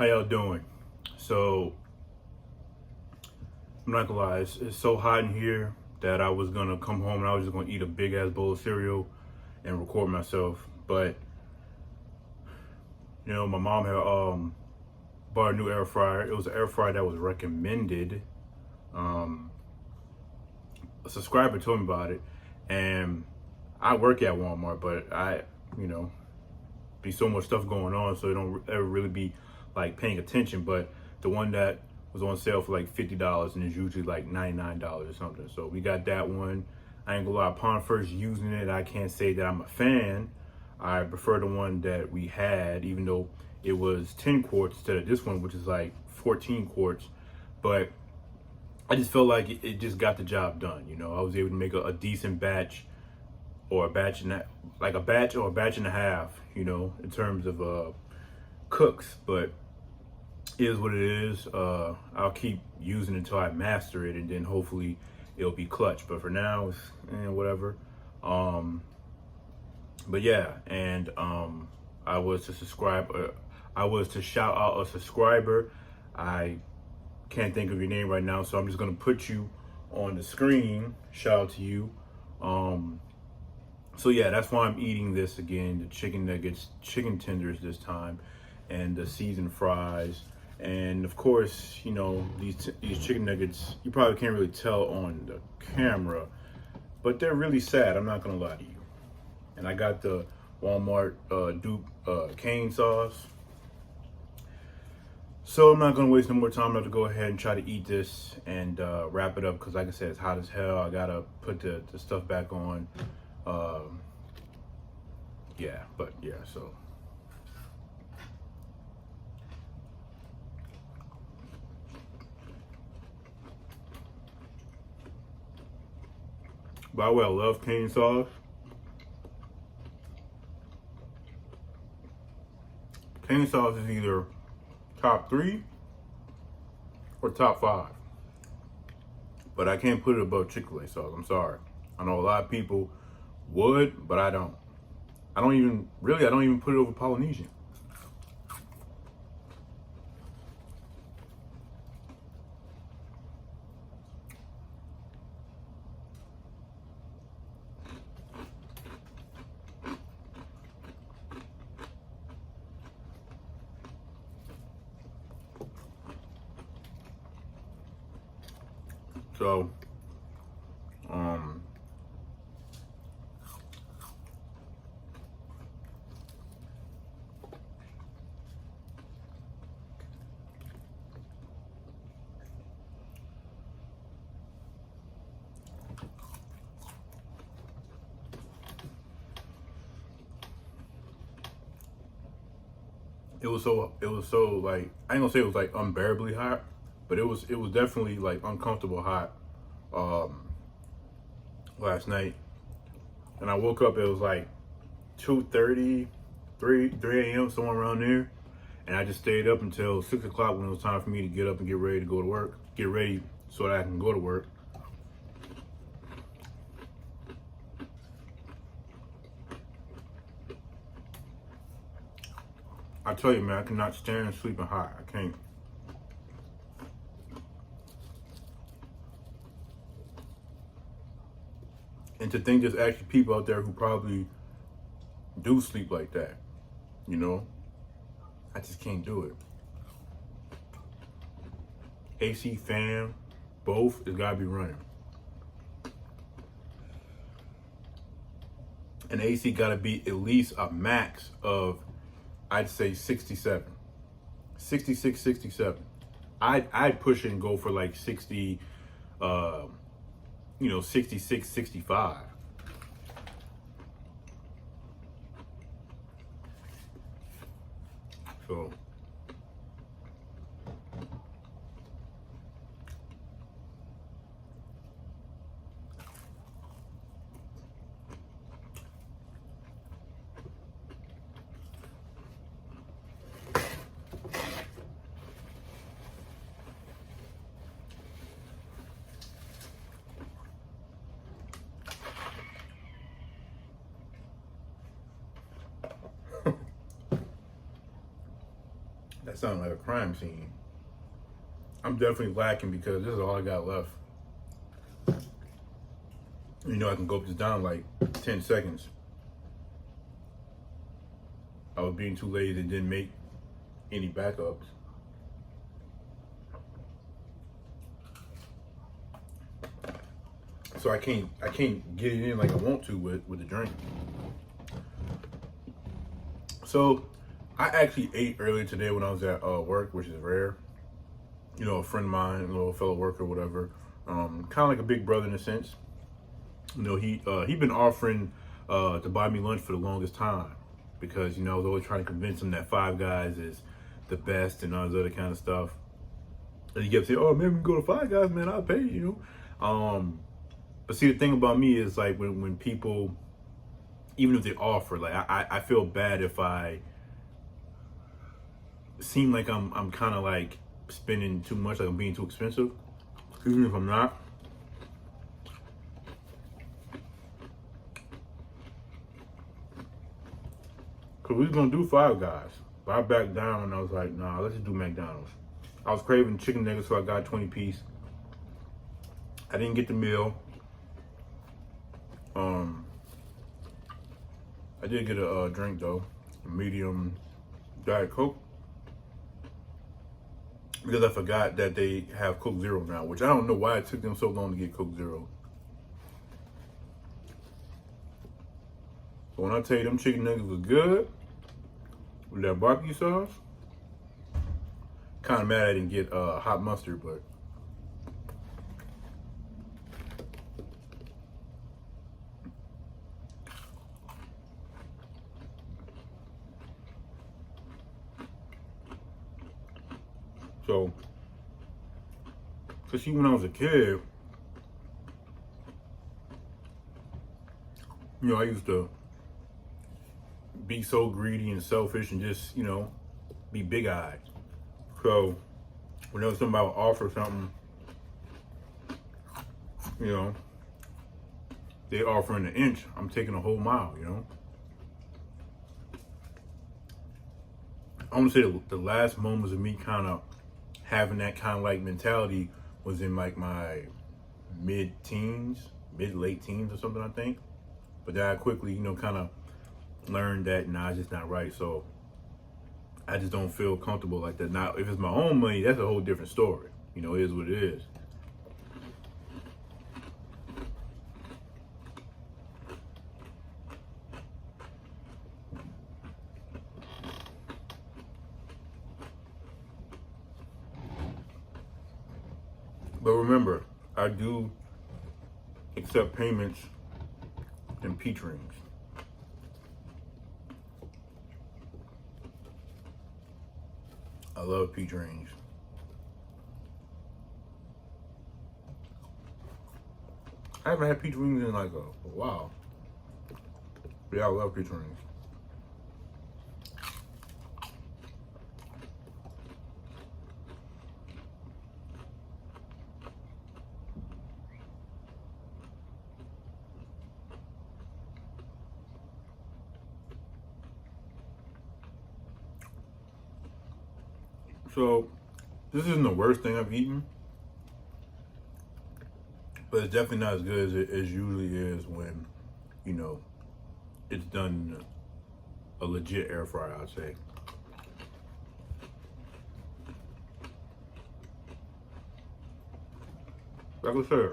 How y'all doing? So, I'm not gonna lie, it's so hot in here that I was gonna come home and I was just gonna eat a big ass bowl of cereal and record myself. But, my mom had bought a new air fryer. It was an air fryer that was recommended. A subscriber told me about it, and I work at Walmart, but be so much stuff going on, so I don't ever really be like paying attention. But the one that was on sale for like $50 and is usually like $99 or something. So we got that one. I ain't gonna lie, upon first using it, I can't say that I'm a fan. I prefer the one that we had, even though it was 10 quarts instead of this one, which is like 14 quarts. But I just felt like it just got the job done. I was able to make a decent batch, or a batch and like a batch or a batch and a half, in terms of cooks. But it is what it is. I'll keep using it until I master it, and then hopefully it'll be clutch. But for now, it's whatever. But yeah, and I was to shout out a subscriber. I can't think of your name right now, so I'm just gonna put you on the screen. Shout out to you. So yeah, that's why I'm eating this again. The chicken nuggets, chicken tenders this time, and the seasoned fries. And of course, these chicken nuggets, you probably can't really tell on the camera, but they're really sad. I'm not gonna lie to you. And I got the Walmart dupe cane sauce. So I'm not gonna waste no more time. I'm gonna go ahead and try to eat this and wrap it up, because like I said, it's hot as hell. I gotta put the stuff back on. So. By the way, I love cane sauce. Cane sauce is either top 3 or top 5. But I can't put it above Chick-fil-A sauce. I'm sorry. I know a lot of people would, but I don't. I don't even put it over Polynesian. So, it was so like, I ain't gonna say it was like unbearably hot, but it was definitely like uncomfortable hot last night. And I woke up, it was like 2:30, 3 a.m., somewhere around there. And I just stayed up until 6 o'clock when it was time for me to get up and get ready to go to work. Get ready so that I can go to work. I tell you, man, I cannot stand sleeping hot. I can't. And to think there's actually people out there who probably do sleep like that, I just can't do it. AC, fan, both, it's gotta be running. And AC gotta be at least a max of, I'd say 67, 66, 67. I'd push it and go for like 60, 66, 65. So. That sounds like a crime scene. I'm definitely lacking because this is all I got left. You know, I can go up this down in like 10 seconds. I was being too lazy and didn't make any backups. So I can't get it in like I want to with the drink. So I actually ate earlier today when I was at work, which is rare. You know, a friend of mine, a little fellow worker, whatever. Kind of like a big brother in a sense. You know, he been offering to buy me lunch for the longest time because, you know, I was always trying to convince him that Five Guys is the best and all this other kind of stuff. And he kept saying, "Oh, maybe we can go to Five Guys, man. I'll pay you." But see, the thing about me is like when people, even if they offer, like I feel bad if I seem like I'm kind of like spending too much, like I'm being too expensive, even if I'm not. Cause we was gonna do Five Guys, but I backed down and I was like, nah, let's just do McDonald's. I was craving chicken nuggets, so I got 20 piece. I didn't get the meal. I did get a drink though, a medium Diet Coke, because I forgot that they have Coke Zero now, which I don't know why it took them so long to get Coke Zero. But when I tell you them chicken nuggets was good with that barbecue sauce, kind of mad I didn't get hot mustard, but so, cause see, when I was a kid, you know, I used to be so greedy and selfish and just, you know, be big-eyed. So whenever somebody would offer something, you know, they offering an inch, I'm taking a whole mile, you know. I want to say the last moments of me kind of having that kind of like mentality was in like my late teens or something, I think. But then I quickly, you know, kind of learned that nah, it's just not right. So I just don't feel comfortable like that. Now, if it's my own money, that's a whole different story. You know, it is what it is. But remember, I do accept payments in peach rings. I love peach rings. I haven't had peach rings in like a while. But yeah, I love peach rings. So, this isn't the worst thing I've eaten, but it's definitely not as good as it usually is when, you know, it's done in a legit air fryer, I'd say. Like I said,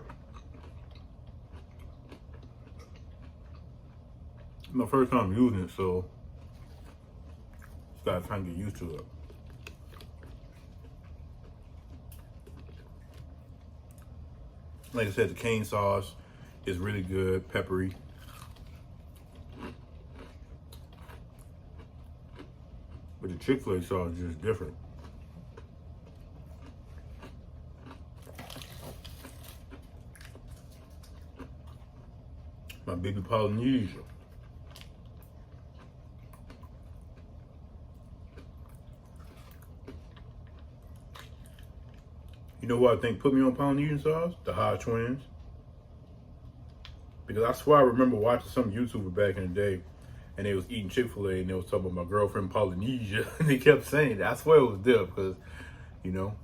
my first time using it, so just gotta try and get used to it. Like I said, the cane sauce is really good, peppery. But the Chick-fil-A sauce is just different. My baby Polynesia. You know what I think put me on Polynesian sauce? The Hodge twins. Because I swear I remember watching some YouTuber back in the day, and they was eating Chick-fil-A, and they was talking about my girlfriend Polynesia, and they kept saying that. I swear it was them, because, you know.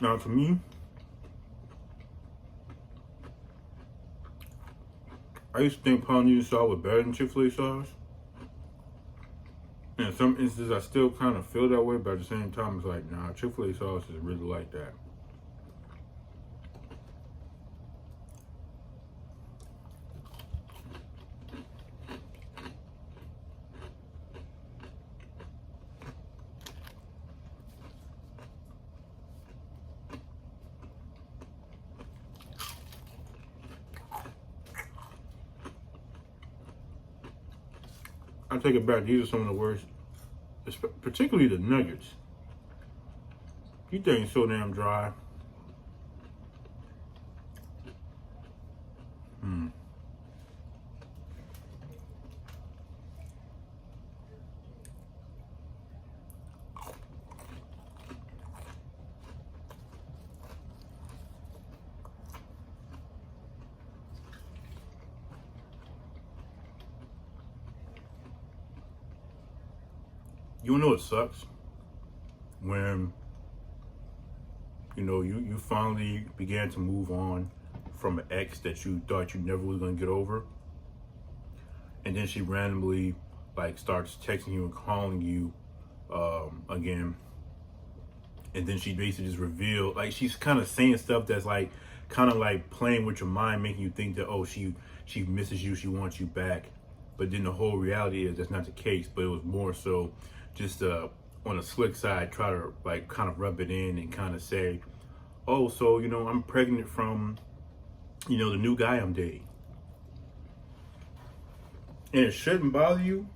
Now, to me, I used to think Polynesian sauce was better than Chick-fil-A sauce. And in some instances, I still kind of feel that way, but at the same time, it's like, nah, Chick-fil-A sauce is really like that. I take it back. These are some of the worst, particularly the nuggets. You think so damn dry. You know it sucks when you finally began to move on from an ex that you thought you never was gonna get over, and then she randomly like starts texting you and calling you again, and then she basically just revealed, like, she's kind of saying stuff that's like kind of like playing with your mind, making you think that, oh, she misses you, she wants you back, but then the whole reality is that's not the case. But it was more so just on a slick side, try to like kind of rub it in and kind of say, oh, so I'm pregnant from the new guy I'm dating. And it shouldn't bother you,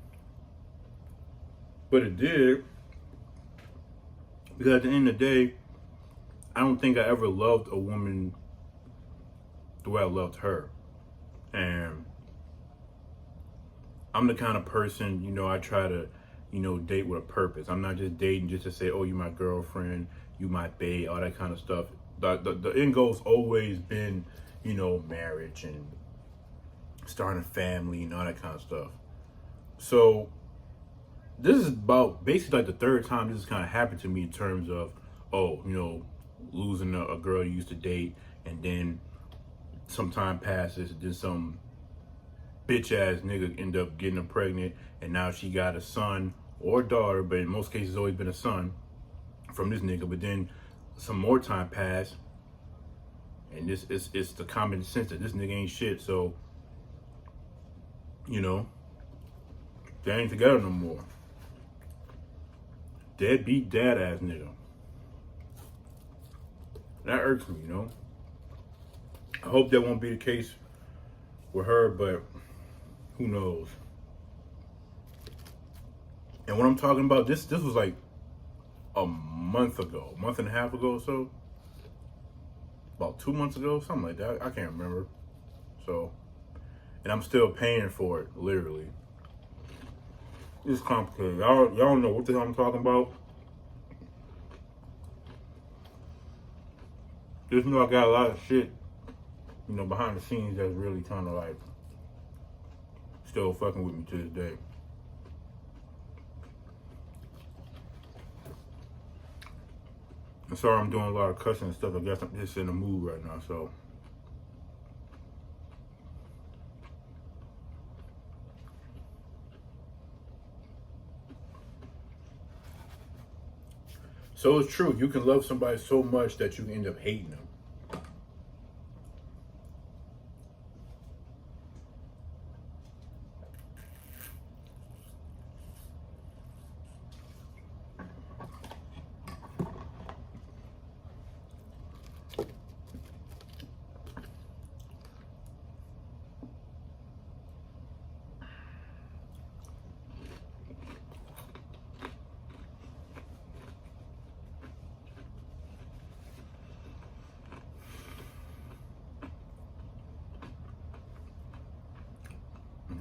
but it did, because at the end of the day, I don't think I ever loved a woman the way I loved her. And I'm the kind of person, I try to date with a purpose. I'm not just dating just to say, oh, you my girlfriend, you my bae, all that kind of stuff. The end goal's always been, marriage and starting a family and all that kind of stuff. So this is about basically like the third time this has kind of happened to me, in terms of, losing a girl you used to date, and then some time passes, and then some bitch ass nigga end up getting her pregnant, and now she got a son or daughter, but in most cases it's always been a son from this nigga. But then some more time passed, and this it's the common sense that this nigga ain't shit, so they ain't together no more. Deadbeat dad ass nigga. That irks me, I hope that won't be the case with her, but who knows? And what I'm talking about, this was like a month and a half ago or so. About 2 months ago, something like that. I can't remember. So, and I'm still paying for it, literally. It's complicated. Y'all know what the hell I'm talking about. Just know I got a lot of shit, behind the scenes that's really kind of like still fucking with me to this day. I'm sorry I'm doing a lot of cussing and stuff. I guess I'm just in the mood right now, so. So it's true, you can love somebody so much that you end up hating them.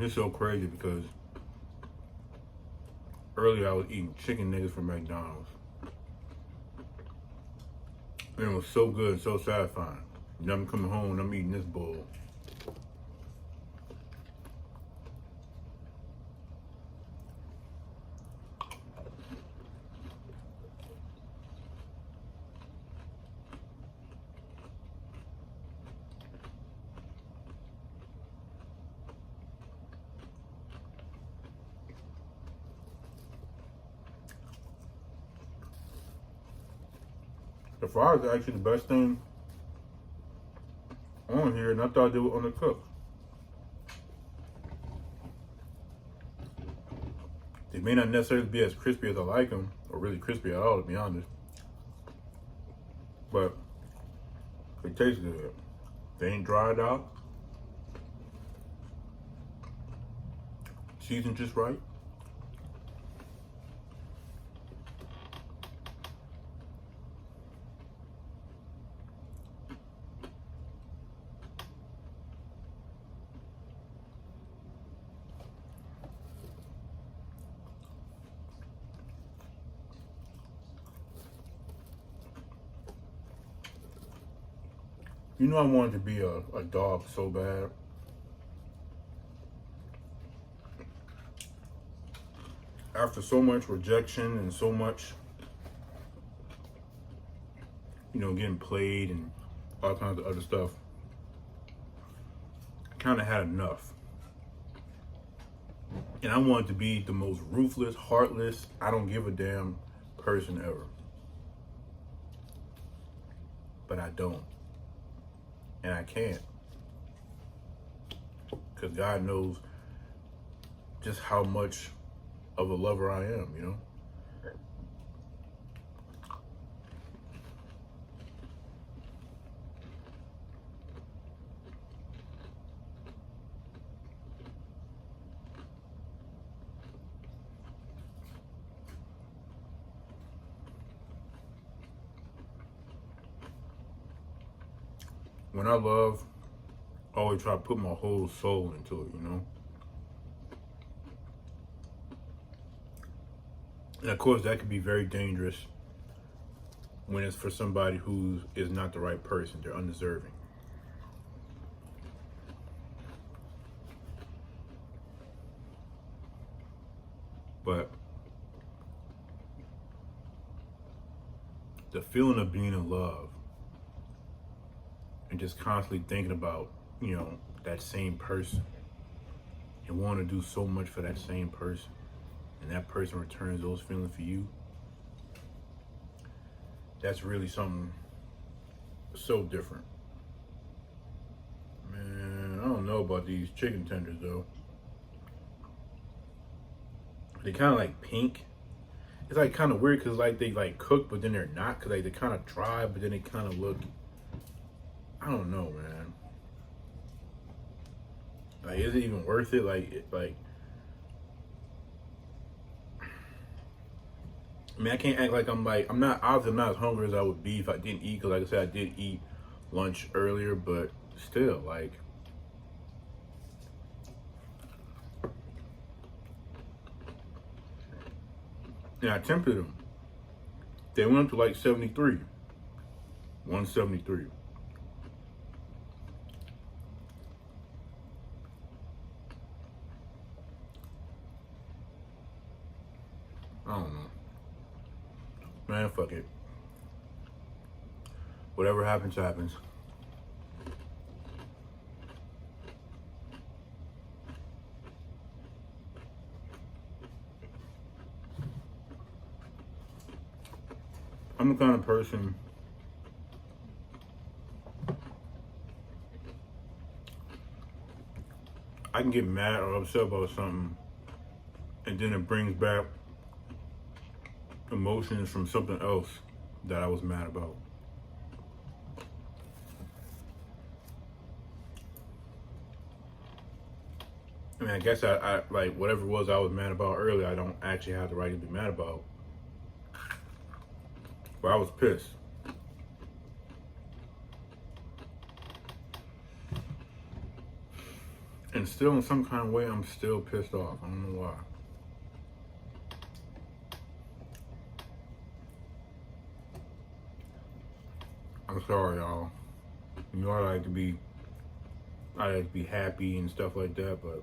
It's so crazy because earlier I was eating chicken nuggets from McDonald's. And it was so good and so satisfying. Now I'm coming home and I'm eating this bowl. The fries are actually the best thing on here, and I thought they were undercooked. They may not necessarily be as crispy as I like them, or really crispy at all, to be honest. But they taste good. They ain't dried out. Seasoned just right. You know I wanted to be a dog so bad. After so much rejection and so much, getting played and all kinds of other stuff, I kind of had enough. And I wanted to be the most ruthless, heartless, I don't give a damn person ever. But I don't. And I can't. Because God knows just how much of a lover I am, When I love, I always try to put my whole soul into it, And of course, that could be very dangerous when it's for somebody who is not the right person. They're undeserving. But the feeling of being in love and just constantly thinking about, that same person and want to do so much for that same person, and that person returns those feelings for you, that's really something so different. Man, I don't know about these chicken tenders though. They kind of like pink. It's like kind of weird because like they like cook, but then they're not, because like they kind of dry, but then they kind of look, I don't know, man. Like, is it even worth it? I mean, I can't act like I'm not as hungry as I would be if I didn't eat, because like I said, I did eat lunch earlier, but still, like, and I tempted them. They went up to like 73, 173. I don't know. Man, fuck it. Whatever happens, happens. I'm the kind of person I can get mad or upset about something, and then it brings back emotions from something else that I was mad about. I mean, I guess I like whatever it was I was mad about earlier, I don't actually have the right to be mad about. But I was pissed. And still, in some kind of way, I'm still pissed off. I don't know why. I'm sorry, y'all. You know, I like to be happy and stuff like that, but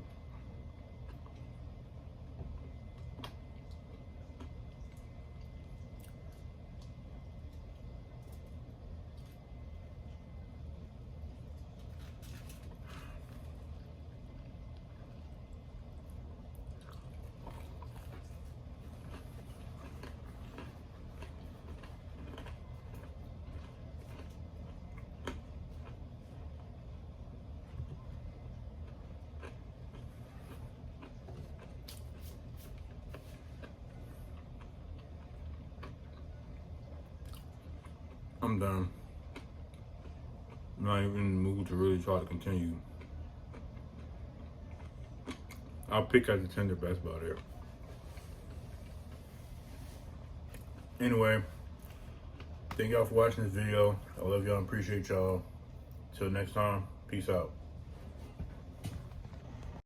I'm done. I'm not even in the mood to really try to continue. I'll pick at the tender, but that's about it. Anyway, thank y'all for watching this video. I love y'all and appreciate y'all. Till next time, peace out.